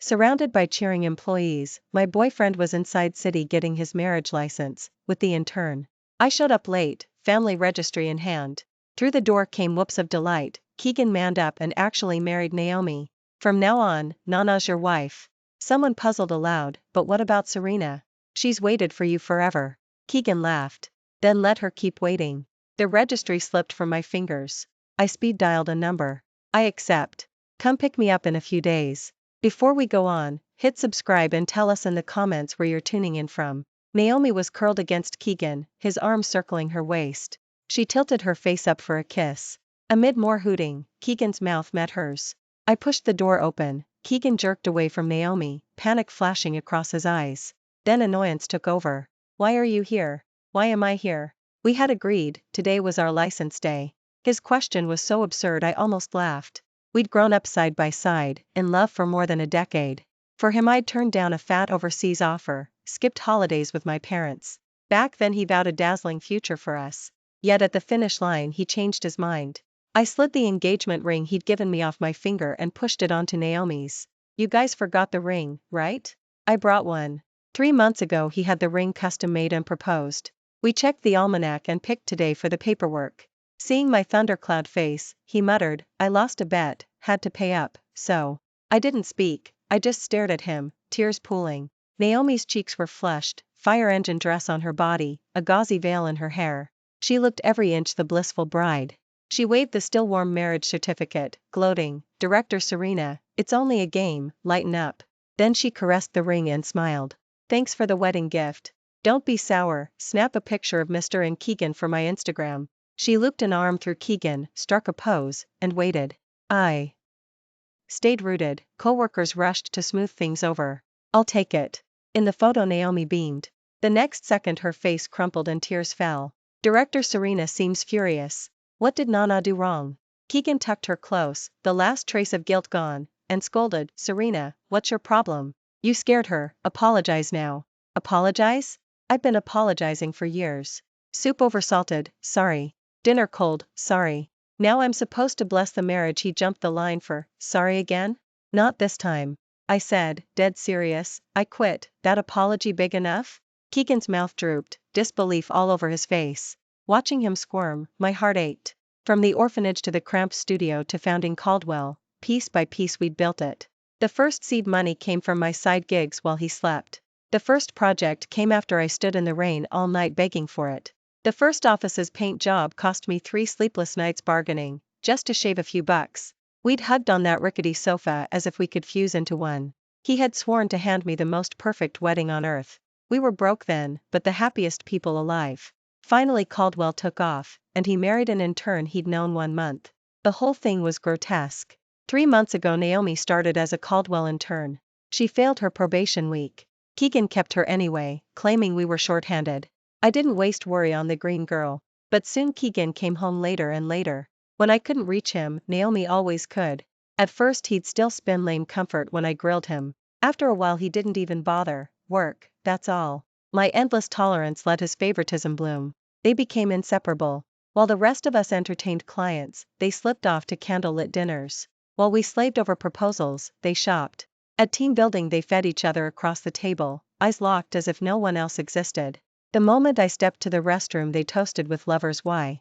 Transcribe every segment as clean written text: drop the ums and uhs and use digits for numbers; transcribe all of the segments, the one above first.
Surrounded by cheering employees, my boyfriend was inside city getting his marriage license, with the intern. I showed up late, family registry in hand. Through the door came whoops of delight. Keegan manned up and actually married Naomi. From now on, Nana's your wife. Someone puzzled aloud, but what about Serena? She's waited for you forever. Keegan laughed. Then let her keep waiting. The registry slipped from my fingers. I speed dialed a number. I accept. Come pick me up in a few days. Before we go on, hit subscribe and tell us in the comments where you're tuning in from. Naomi was curled against Keegan, his arms circling her waist. She tilted her face up for a kiss. Amid more hooting, Keegan's mouth met hers. I pushed the door open. Keegan jerked away from Naomi, panic flashing across his eyes. Then annoyance took over. Why are you here? Why am I here? We had agreed, today was our license day. His question was so absurd I almost laughed. We'd grown up side by side, in love for more than a decade. For him I'd turned down a fat overseas offer, skipped holidays with my parents. Back then he vowed a dazzling future for us. Yet at the finish line he changed his mind. I slid the engagement ring he'd given me off my finger and pushed it onto Naomi's. You guys forgot the ring, right? I brought one. 3 months ago he had the ring custom made and proposed. We checked the almanac and picked today for the paperwork. Seeing my thundercloud face, he muttered, I lost a bet, had to pay up, so. I didn't speak, I just stared at him, tears pooling. Naomi's cheeks were flushed, fire engine dress on her body, a gauzy veil in her hair. She looked every inch the blissful bride. She waved the still warm marriage certificate, gloating, Director Serena, it's only a game, lighten up. Then she caressed the ring and smiled. Thanks for the wedding gift. Don't be sour, snap a picture of Mr. and Keegan for my Instagram. She looped an arm through Keegan, struck a pose, and waited. I stayed rooted. Coworkers rushed to smooth things over. I'll take it. In the photo Naomi beamed. The next second her face crumpled and tears fell. Director Serena seems furious. What did Nana do wrong? Keegan tucked her close, the last trace of guilt gone, and scolded, Serena, what's your problem? You scared her, apologize now. Apologize? I've been apologizing for years. Soup oversalted, sorry. Dinner cold, sorry. Now I'm supposed to bless the marriage he jumped the line for, sorry again? Not this time. I said, dead serious, I quit, that apology big enough? Keegan's mouth drooped, disbelief all over his face. Watching him squirm, my heart ached. From the orphanage to the cramped studio to founding Caldwell, piece by piece we'd built it. The first seed money came from my side gigs while he slept. The first project came after I stood in the rain all night begging for it. The first office's paint job cost me 3 sleepless nights bargaining, just to shave a few bucks. We'd hugged on that rickety sofa as if we could fuse into one. He had sworn to hand me the most perfect wedding on earth. We were broke then, but the happiest people alive. Finally Caldwell took off, and he married an intern he'd known 1 month. The whole thing was grotesque. 3 months ago Naomi started as a Caldwell intern. She failed her probation week. Keegan kept her anyway, claiming we were short-handed. I didn't waste worry on the green girl. But soon Keegan came home later and later. When I couldn't reach him, Naomi always could. At first he'd still spin lame comfort when I grilled him. After a while he didn't even bother. Work, that's all. My endless tolerance let his favoritism bloom. They became inseparable. While the rest of us entertained clients, they slipped off to candlelit dinners. While we slaved over proposals, they shopped. At team building they fed each other across the table, eyes locked as if no one else existed. The moment I stepped to the restroom they toasted with lovers why.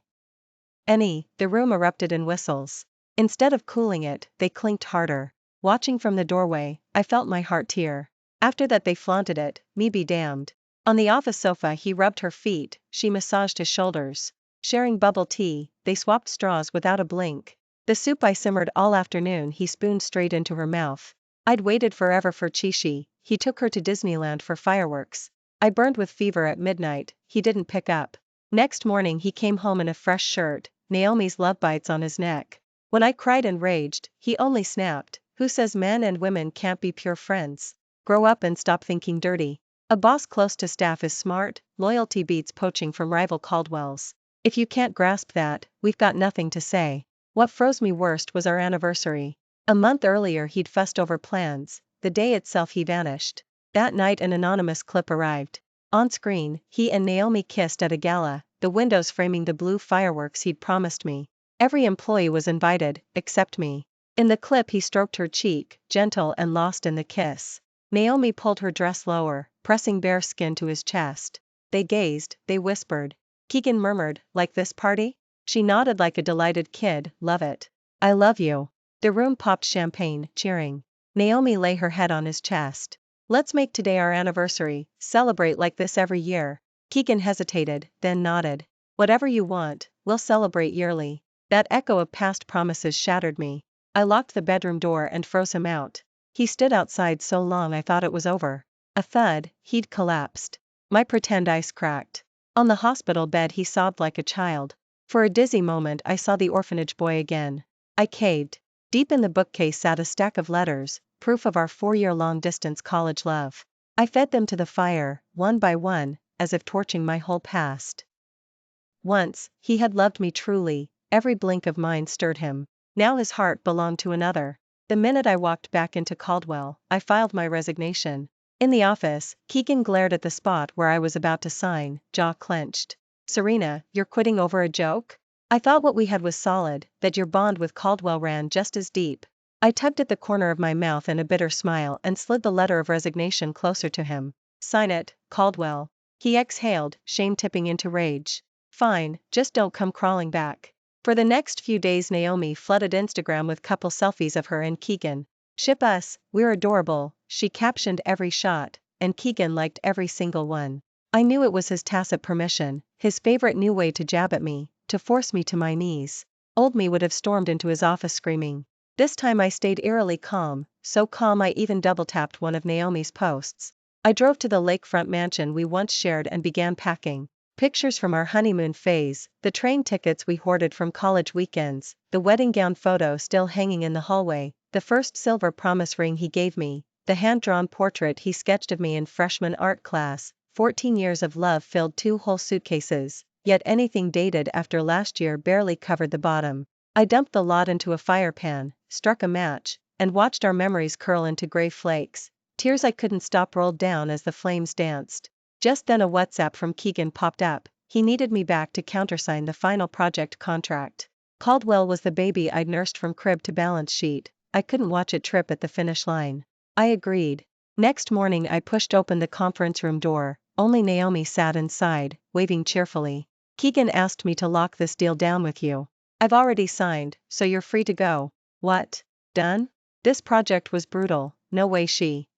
The room erupted in whistles. Instead of cooling it, they clinked harder. Watching from the doorway, I felt my heart tear. After that they flaunted it, me be damned. On the office sofa he rubbed her feet, she massaged his shoulders. Sharing bubble tea, they swapped straws without a blink. The soup I simmered all afternoon he spooned straight into her mouth. I'd waited forever for Chishi, he took her to Disneyland for fireworks. I burned with fever at midnight, he didn't pick up. Next morning he came home in a fresh shirt, Naomi's love bites on his neck. When I cried and raged, he only snapped, who says men and women can't be pure friends? Grow up and stop thinking dirty. A boss close to staff is smart, loyalty beats poaching from rival Caldwells. If you can't grasp that, we've got nothing to say. What froze me worst was our anniversary. A month earlier he'd fussed over plans, the day itself he vanished. That night an anonymous clip arrived. On screen, he and Naomi kissed at a gala, the windows framing the blue fireworks he'd promised me. Every employee was invited, except me. In the clip he stroked her cheek, gentle and lost in the kiss. Naomi pulled her dress lower, pressing bare skin to his chest. They gazed, they whispered. Keegan murmured, "Like this party?" She nodded like a delighted kid, "Love it. I love you." The room popped champagne, cheering. Naomi lay her head on his chest. "Let's make today our anniversary, celebrate like this every year." Keegan hesitated, then nodded. "Whatever you want, we'll celebrate yearly." That echo of past promises shattered me. I locked the bedroom door and froze him out. He stood outside so long I thought it was over. A thud, he'd collapsed. My pretend ice cracked. On the hospital bed he sobbed like a child. For a dizzy moment I saw the orphanage boy again. I caved. Deep in the bookcase sat a stack of letters, proof of our 4-year long-distance college love. I fed them to the fire, one by one, as if torching my whole past. Once, he had loved me truly, every blink of mine stirred him. Now his heart belonged to another. The minute I walked back into Caldwell, I filed my resignation. In the office, Keegan glared at the spot where I was about to sign, jaw clenched. "Serena, you're quitting over a joke? I thought what we had was solid, that your bond with Caldwell ran just as deep." I tugged at the corner of my mouth in a bitter smile and slid the letter of resignation closer to him. "Sign it, Caldwell." He exhaled, shame tipping into rage. "Fine, just don't come crawling back." For the next few days Naomi flooded Instagram with couple selfies of her and Keegan. "Ship us, we're adorable," she captioned every shot, and Keegan liked every single one. I knew it was his tacit permission, his favorite new way to jab at me, to force me to my knees. Old me would have stormed into his office screaming. This time I stayed eerily calm, so calm I even double-tapped one of Naomi's posts. I drove to the lakefront mansion we once shared and began packing. Pictures from our honeymoon phase, the train tickets we hoarded from college weekends, the wedding gown photo still hanging in the hallway, the first silver promise ring he gave me, the hand-drawn portrait he sketched of me in freshman art class. 14 years of love filled 2 whole suitcases, yet anything dated after last year barely covered the bottom. I dumped the lot into a fire pan, struck a match, and watched our memories curl into gray flakes. Tears I couldn't stop rolled down as the flames danced. Just then a WhatsApp from Keegan popped up. He needed me back to countersign the final project contract. Caldwell was the baby I'd nursed from crib to balance sheet. I couldn't watch it trip at the finish line. I agreed. Next morning I pushed open the conference room door. Only Naomi sat inside, waving cheerfully. "Keegan asked me to lock this deal down with you. I've already signed, so you're free to go." "What? Done?" This project was brutal, no way she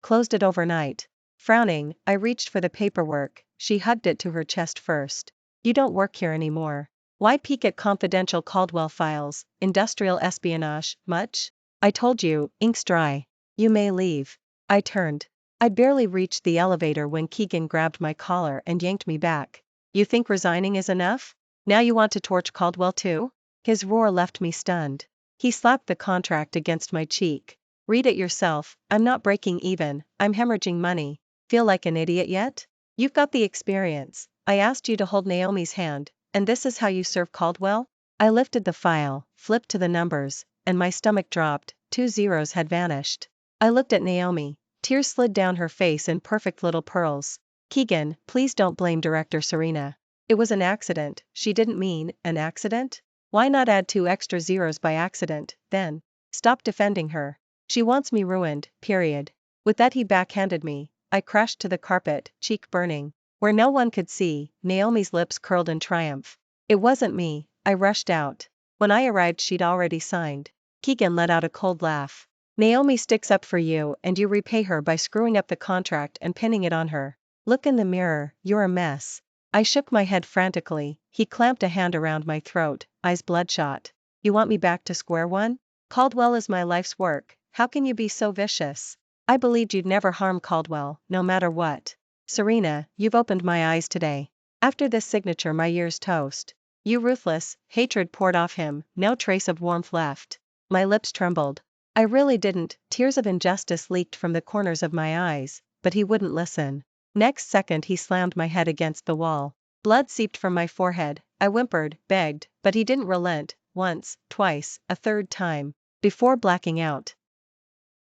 closed it overnight. Frowning, I reached for the paperwork. She hugged it to her chest first. "You don't work here anymore." "Why peek at confidential Caldwell files, industrial espionage, much?" "I told you, ink's dry. You may leave." I turned. I'd barely reached the elevator when Keegan grabbed my collar and yanked me back. "You think resigning is enough? Now you want to torch Caldwell too?" His roar left me stunned. He slapped the contract against my cheek. "Read it yourself, I'm not breaking even, I'm hemorrhaging money. Feel like an idiot yet? You've got the experience. I asked you to hold Naomi's hand, and this is how you serve Caldwell?" I lifted the file, flipped to the numbers, and my stomach dropped. 2 zeros had vanished. I looked at Naomi. Tears slid down her face in perfect little pearls. "Keegan, please don't blame Director Serena. It was an accident." "She didn't mean an accident?" "Why not add 2 extra zeros by accident, then?" "Stop defending her. She wants me ruined, period." With that he backhanded me. I crashed to the carpet, cheek burning. Where no one could see, Naomi's lips curled in triumph. "It wasn't me." I rushed out. When I arrived she'd already signed. Keegan let out a cold laugh. "Naomi sticks up for you and you repay her by screwing up the contract and pinning it on her. Look in the mirror, you're a mess." I shook my head frantically. He clamped a hand around my throat, eyes bloodshot. "You want me back to square one? Caldwell is my life's work, how can you be so vicious? I believed you'd never harm Caldwell, no matter what." "Serena, you've opened my eyes today. After this signature my year's toast." "You ruthless." Hatred poured off him, no trace of warmth left. My lips trembled. I really didn't. Tears of injustice leaked from the corners of my eyes, but he wouldn't listen. Next second he slammed my head against the wall. Blood seeped from my forehead. I whimpered, begged, but he didn't relent. Once, twice, a third time. Before blacking out,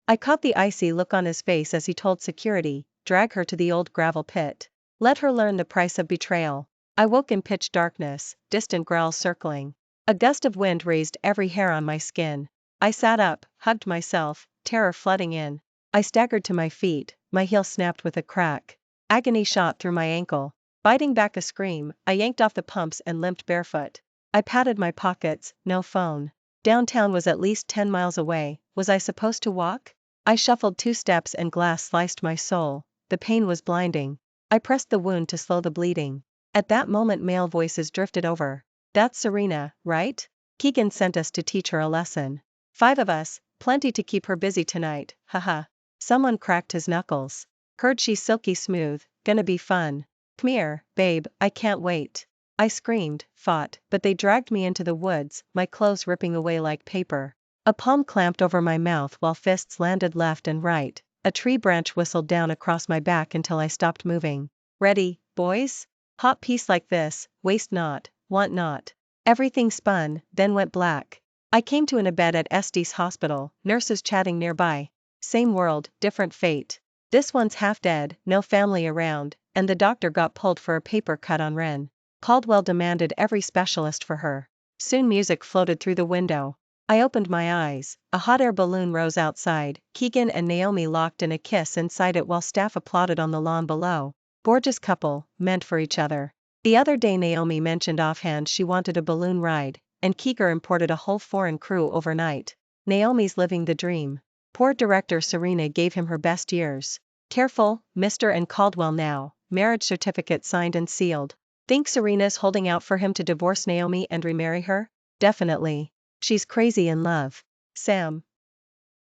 I caught the icy look on his face as he told security, "Drag her to the old gravel pit. Let her learn the price of betrayal." I woke in pitch darkness, distant growls circling. A gust of wind raised every hair on my skin. I sat up, hugged myself, terror flooding in. I staggered to my feet, my heel snapped with a crack. Agony shot through my ankle. Biting back a scream, I yanked off the pumps and limped barefoot. I patted my pockets, no phone. Downtown was at least 10 miles away, was I supposed to walk? I shuffled 2 steps and glass sliced my soul, the pain was blinding. I pressed the wound to slow the bleeding. At that moment male voices drifted over. That's Serena, right? Keegan sent us to teach her a lesson. 5 of us, plenty to keep her busy tonight, haha. Someone cracked his knuckles. Heard she's silky smooth, gonna be fun. Come here, babe, I can't wait. I screamed, fought, but they dragged me into the woods, my clothes ripping away like paper. A palm clamped over my mouth while fists landed left and right. A tree branch whistled down across my back until I stopped moving. Ready, boys? Hot piece like this, waste not, want not. Everything spun, then went black. I came to in a bed at Estes Hospital, nurses chatting nearby. Same world, different fate. This one's half dead, no family around, and the doctor got pulled for a paper cut on Ren. Caldwell demanded every specialist for her. Soon music floated through the window. I opened my eyes, a hot air balloon rose outside, Keegan and Naomi locked in a kiss inside it while staff applauded on the lawn below. Gorgeous couple, meant for each other. The other day Naomi mentioned offhand she wanted a balloon ride, and Keegan imported a whole foreign crew overnight. Naomi's living the dream. Poor director Serena gave him her best years. Careful, Mr. and Caldwell now, marriage certificate signed and sealed. Think Serena's holding out for him to divorce Naomi and remarry her? Definitely. She's crazy in love. Sam.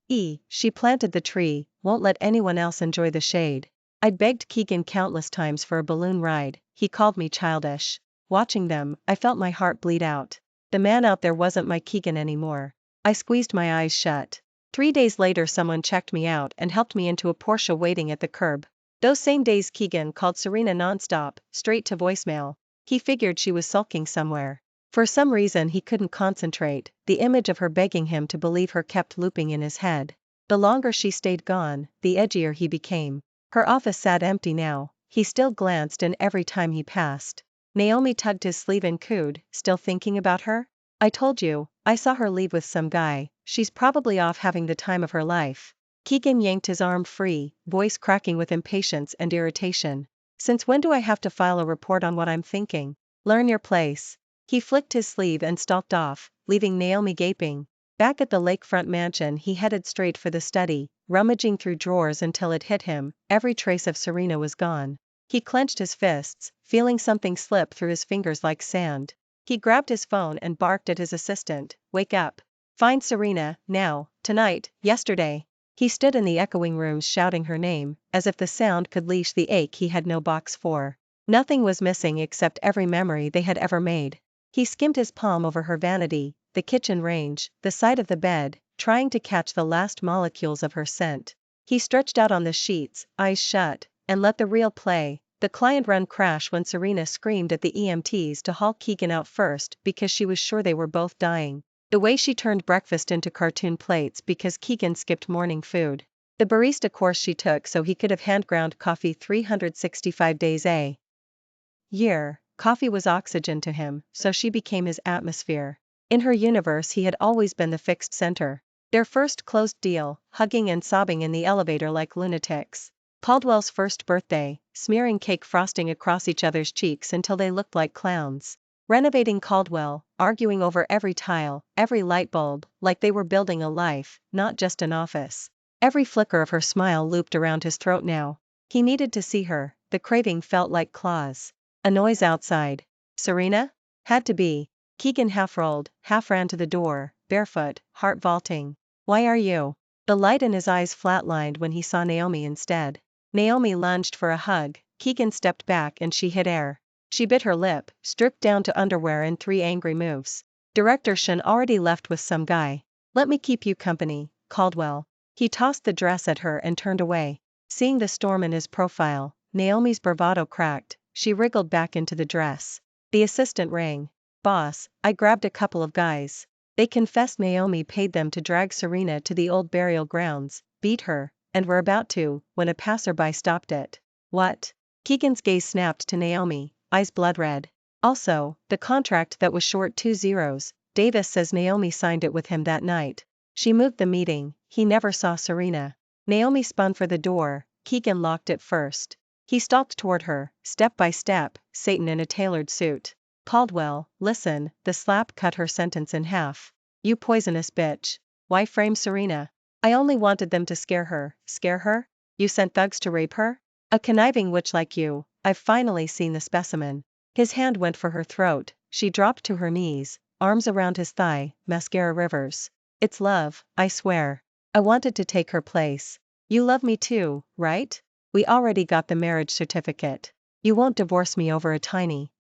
She planted the tree, won't let anyone else enjoy the shade. I'd begged Keegan countless times for a balloon ride, he called me childish. Watching them, I felt my heart bleed out. The man out there wasn't my Keegan anymore. I squeezed my eyes shut. 3 days later someone checked me out and helped me into a Porsche waiting at the curb. Those same days Keegan called Serena nonstop, straight to voicemail. He figured she was sulking somewhere. For some reason he couldn't concentrate, the image of her begging him to believe her kept looping in his head. The longer she stayed gone, the edgier he became. Her office sat empty now, he still glanced in every time he passed. Naomi tugged his sleeve and cooed, still thinking about her? I told you, I saw her leave with some guy, she's probably off having the time of her life. Keegan yanked his arm free, voice cracking with impatience and irritation. Since when do I have to file a report on what I'm thinking? Learn your place. He flicked his sleeve and stalked off, leaving Naomi gaping. Back at the lakefront mansion he headed straight for the study, rummaging through drawers until it hit him, every trace of Serena was gone. He clenched his fists, feeling something slip through his fingers like sand. He grabbed his phone and barked at his assistant, "Wake up. Find Serena, now, tonight, yesterday." He stood in the echoing rooms shouting her name, as if the sound could leash the ache he had no box for. Nothing was missing except every memory they had ever made. He skimmed his palm over her vanity, the kitchen range, the side of the bed, trying to catch the last molecules of her scent. He stretched out on the sheets, eyes shut, and let the reel play. The client run crash when Serena screamed at the EMTs to haul Keegan out first because she was sure they were both dying. The way she turned breakfast into cartoon plates because Keegan skipped morning food. The barista course she took so he could have hand-ground coffee 365 days a year. Coffee was oxygen to him, so she became his atmosphere. In her universe he had always been the fixed center. Their first closed deal, hugging and sobbing in the elevator like lunatics. Caldwell's first birthday, smearing cake frosting across each other's cheeks until they looked like clowns. Renovating Caldwell, arguing over every tile, every light bulb, like they were building a life, not just an office. Every flicker of her smile looped around his throat now. He needed to see her, the craving felt like claws. A noise outside. Serena? Had to be. Keegan half rolled, half ran to the door, barefoot, heart vaulting. Why are you? The light in his eyes flatlined when he saw Naomi instead. Naomi lunged for a hug, Keegan stepped back and she hit air. She bit her lip, stripped down to underwear in 3 angry moves. Director Shin already left with some guy. Let me keep you company, Caldwell. He tossed the dress at her and turned away. Seeing the storm in his profile, Naomi's bravado cracked, she wriggled back into the dress. The assistant rang. Boss, I grabbed a couple of guys. They confessed Naomi paid them to drag Serena to the old burial grounds, beat her, and were about to, when a passerby stopped it. What? Keegan's gaze snapped to Naomi, eyes blood red. Also, the contract that was short 2 zeros, Davis says Naomi signed it with him that night. She moved the meeting, he never saw Serena. Naomi spun for the door, Keegan locked it first. He stalked toward her, step by step, Satan in a tailored suit. Caldwell, listen, the slap cut her sentence in half. You poisonous bitch. Why frame Serena? I only wanted them to scare her. Scare her? You sent thugs to rape her? A conniving witch like you, I've finally seen the specimen. His hand went for her throat, she dropped to her knees, arms around his thigh, mascara rivers. It's love, I swear. I wanted to take her place. You love me too, right? We already got the marriage certificate. You won't divorce me over a tiny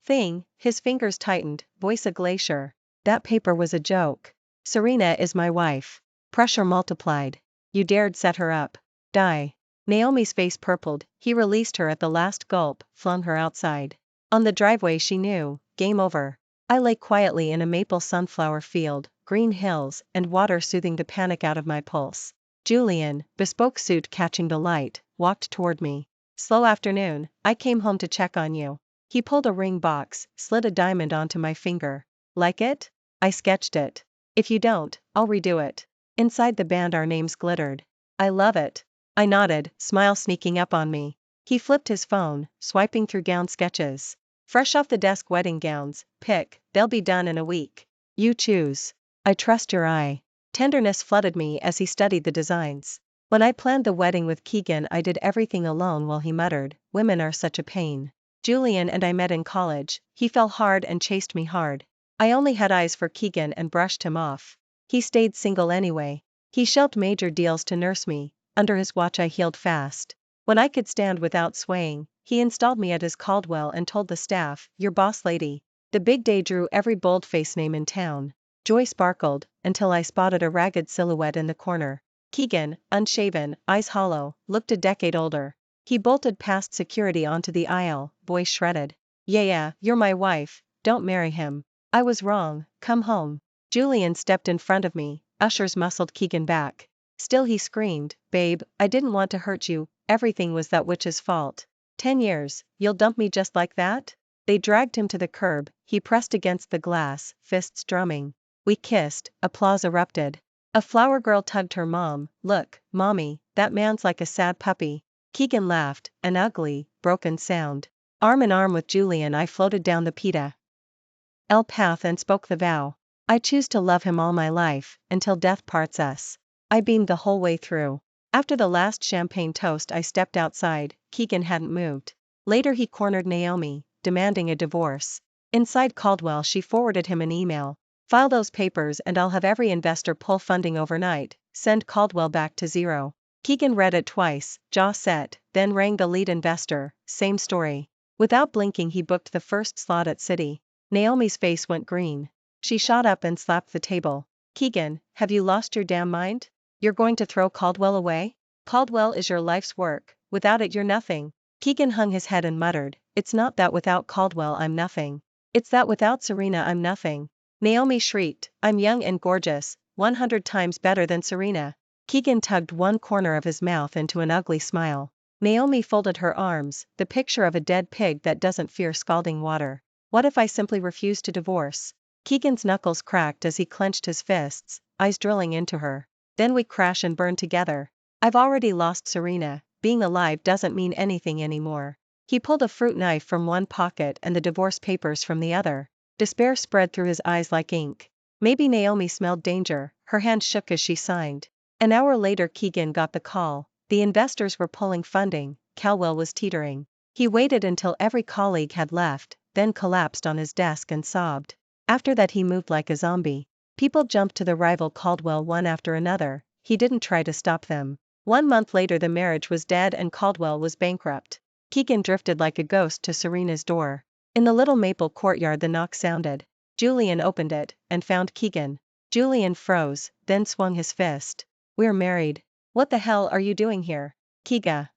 thing. His fingers tightened, voice a glacier. That paper was a joke. Serena is my wife. Pressure multiplied. You dared set her up. Die. Naomi's face purpled, he released her at the last gulp, flung her outside. On the driveway she knew, game over. I lay quietly in a maple sunflower field, green hills, and water soothing the panic out of my pulse. Julian, bespoke suit catching the light, walked toward me. Slow afternoon, I came home to check on you. He pulled a ring box, slid a diamond onto my finger. Like it? I sketched it. If you don't, I'll redo it. Inside the band our names glittered. I love it. I nodded, smile sneaking up on me. He flipped his phone, swiping through gown sketches. Fresh off the desk wedding gowns, pick, they'll be done in a week. You choose. I trust your eye. Tenderness flooded me as he studied the designs. When I planned the wedding with Keegan I did everything alone while he muttered, women are such a pain. Julian and I met in college, he fell hard and chased me hard. I only had eyes for Keegan and brushed him off. He stayed single anyway. He shelved major deals to nurse me. Under his watch I healed fast. When I could stand without swaying, he installed me at his Caldwell and told the staff, your boss lady. The big day drew every boldface name in town. Joy sparkled, until I spotted a ragged silhouette in the corner. Keegan, unshaven, eyes hollow, looked a decade older. He bolted past security onto the aisle, voice shredded. Yeah, you're my wife, don't marry him. I was wrong, come home. Julian stepped in front of me, ushers muscled Keegan back. Still he screamed, babe, I didn't want to hurt you, everything was that witch's fault. 10 years, you'll dump me just like that? They dragged him to the curb, he pressed against the glass, fists drumming. We kissed, applause erupted. A flower girl tugged her mom, look, mommy, that man's like a sad puppy. Keegan laughed, an ugly, broken sound. Arm in arm with Julian I floated down the Pita El path and spoke the vow. I choose to love him all my life, until death parts us. I beamed the whole way through. After the last champagne toast I stepped outside, Keegan hadn't moved. Later he cornered Naomi, demanding a divorce. Inside Caldwell she forwarded him an email. File those papers and I'll have every investor pull funding overnight, send Caldwell back to zero. Keegan read it twice, jaw set, then rang the lead investor, same story. Without blinking he booked the first slot at Citi. Naomi's face went green. She shot up and slapped the table. Keegan, have you lost your damn mind? You're going to throw Caldwell away? Caldwell is your life's work, without it you're nothing. Keegan hung his head and muttered, it's not that without Caldwell I'm nothing. It's that without Serena I'm nothing. Naomi shrieked, I'm young and gorgeous, 100 times better than Serena. Keegan tugged one corner of his mouth into an ugly smile. Naomi folded her arms, the picture of a dead pig that doesn't fear scalding water. What if I simply refuse to divorce? Keegan's knuckles cracked as he clenched his fists, eyes drilling into her. Then we crash and burn together. I've already lost Serena, being alive doesn't mean anything anymore. He pulled a fruit knife from one pocket and the divorce papers from the other. Despair spread through his eyes like ink. Maybe Naomi smelled danger, her hand shook as she signed. An hour later Keegan got the call. The investors were pulling funding, Caldwell was teetering. He waited until every colleague had left, then collapsed on his desk and sobbed. After that he moved like a zombie. People jumped to the rival Caldwell one after another, he didn't try to stop them. 1 month later the marriage was dead and Caldwell was bankrupt. Keegan drifted like a ghost to Serena's door. In the little maple courtyard the knock sounded. Julian opened it, and found Keegan. Julian froze, then swung his fist. We're married. What the hell are you doing here? Keegan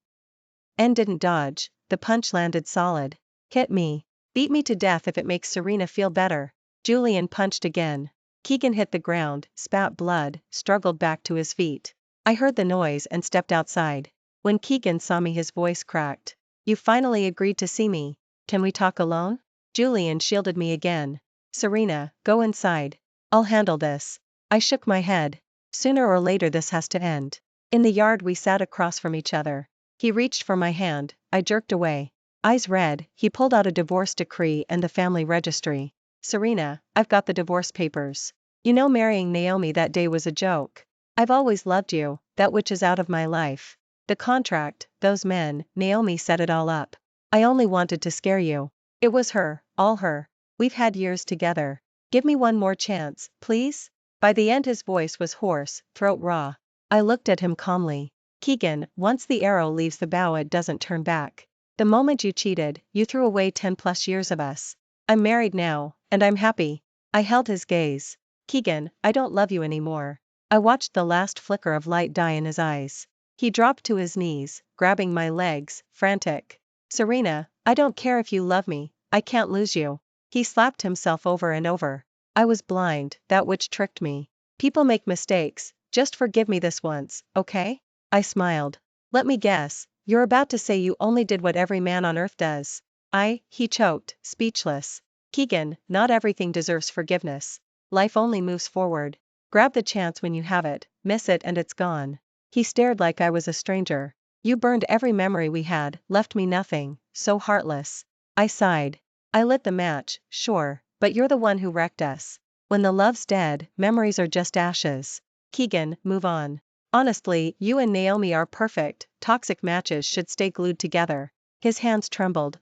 didn't dodge, the punch landed solid. Hit me. Beat me to death if it makes Serena feel better. Julian punched again. Keegan hit the ground, spat blood, struggled back to his feet. I heard the noise and stepped outside. When Keegan saw me his voice cracked. You finally agreed to see me. Can we talk alone? Julian shielded me again. Serena, go inside. I'll handle this. I shook my head. Sooner or later this has to end. In the yard we sat across from each other. He reached for my hand, I jerked away. Eyes red, he pulled out a divorce decree and the family registry. Serena, I've got the divorce papers. You know marrying Naomi that day was a joke. I've always loved you, that witch is out of my life. The contract, those men, Naomi set it all up. I only wanted to scare you. It was her, all her. We've had years together. Give me one more chance, please? By the end his voice was hoarse, throat raw. I looked at him calmly. Keegan, once the arrow leaves the bow it doesn't turn back. The moment you cheated, you threw away 10+ years of us. I'm married now, and I'm happy. I held his gaze. Keegan, I don't love you anymore. I watched the last flicker of light die in his eyes. He dropped to his knees, grabbing my legs, frantic. Serena, I don't care if you love me, I can't lose you. He slapped himself over and over. I was blind, that witch tricked me. People make mistakes, just forgive me this once, okay? I smiled. Let me guess, you're about to say you only did what every man on earth does. He choked, speechless. Keegan, not everything deserves forgiveness. Life only moves forward. Grab the chance when you have it, miss it and it's gone. He stared like I was a stranger. You burned every memory we had, left me nothing, so heartless. I sighed. I lit the match, sure, but you're the one who wrecked us. When the love's dead, memories are just ashes. Keegan, move on. Honestly, you and Naomi are perfect, toxic matches should stay glued together. His hands trembled,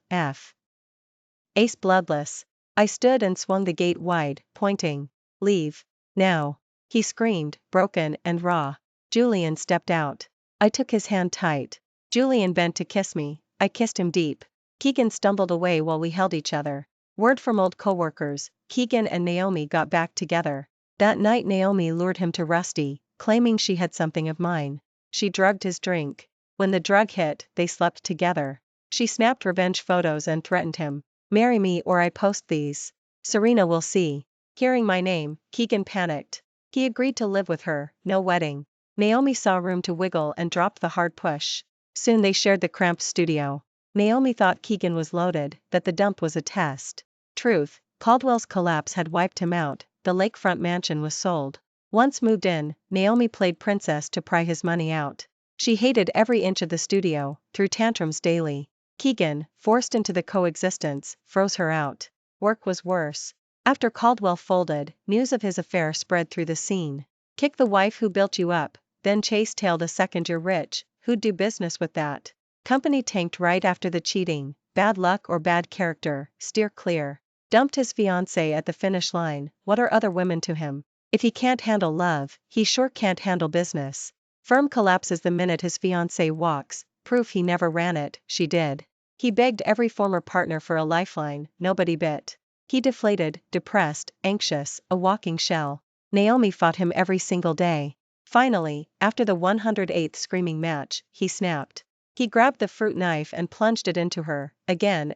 Ace bloodless. I stood and swung the gate wide, pointing. Leave. Now. He screamed, broken and raw. Julian stepped out. I took his hand tight. Julian bent to kiss me, I kissed him deep. Keegan stumbled away while we held each other. Word from old coworkers, Keegan and Naomi got back together. That night Naomi lured him to Rusty, claiming she had something of mine. She drugged his drink. When the drug hit, they slept together. She snapped revenge photos and threatened him. Marry me or I post these. Serena will see. Hearing my name, Keegan panicked. He agreed to live with her, no wedding. Naomi saw room to wiggle and dropped the hard push. Soon they shared the cramped studio. Naomi thought Keegan was loaded, that the dump was a test. Truth, Caldwell's collapse had wiped him out, the lakefront mansion was sold. Once moved in, Naomi played princess to pry his money out. She hated every inch of the studio, threw tantrums daily. Keegan, forced into the coexistence, froze her out. Work was worse. After Caldwell folded, news of his affair spread through the scene. Kick the wife who built you up, then chase tail the second you're rich, who'd do business with that? Company tanked right after the cheating, bad luck or bad character, steer clear. Dumped his fiancée at the finish line, what are other women to him? If he can't handle love, he sure can't handle business. Firm collapses the minute his fiancée walks, proof he never ran it, she did. He begged every former partner for a lifeline, nobody bit. He deflated, depressed, anxious, a walking shell. Naomi fought him every single day. Finally, after the 108th screaming match, he snapped. He grabbed the fruit knife and plunged it into her, again,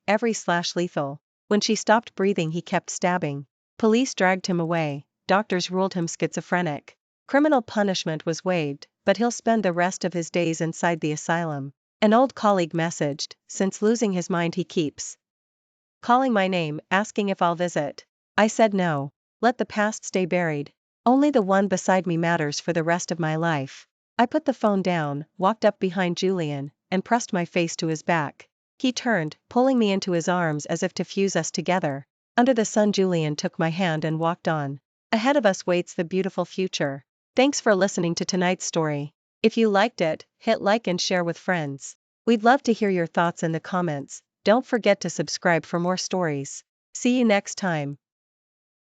every slash lethal. When she stopped breathing he kept stabbing. Police dragged him away, doctors ruled him schizophrenic. Criminal punishment was waived, but he'll spend the rest of his days inside the asylum. An old colleague messaged, since losing his mind he keeps calling my name, asking if I'll visit. I said no. Let the past stay buried. Only the one beside me matters for the rest of my life. I put the phone down, walked up behind Julian, and pressed my face to his back. He turned, pulling me into his arms as if to fuse us together. Under the sun Julian took my hand and walked on. Ahead of us waits the beautiful future. Thanks for listening to tonight's story. If you liked it, hit like and share with friends. We'd love to hear your thoughts in the comments. Don't forget to subscribe for more stories. See you next time.